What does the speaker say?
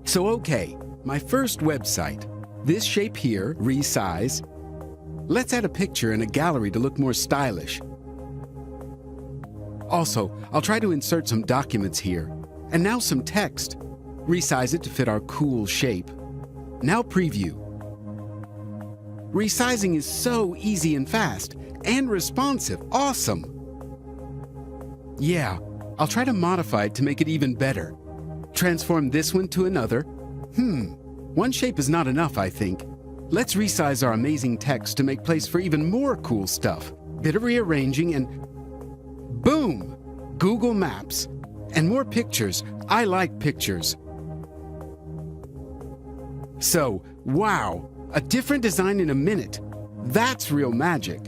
So okay, my first website. This shape here, resize. Let's add a picture and a gallery to look more stylish. Also, I'll try to insert some documents here. And now some text. Resize it to fit our cool shape. Now preview. Resizing is so easy and fast, and responsive. Awesome! Yeah, I'll try to modify it to make it even better. Transform this one to another. One shape is not enough, I think. Let's resize our amazing text to make place for even more cool stuff. Bit of rearranging and boom! Google Maps. And more pictures. I like pictures. So, wow, a different design in a minute. That's real magic.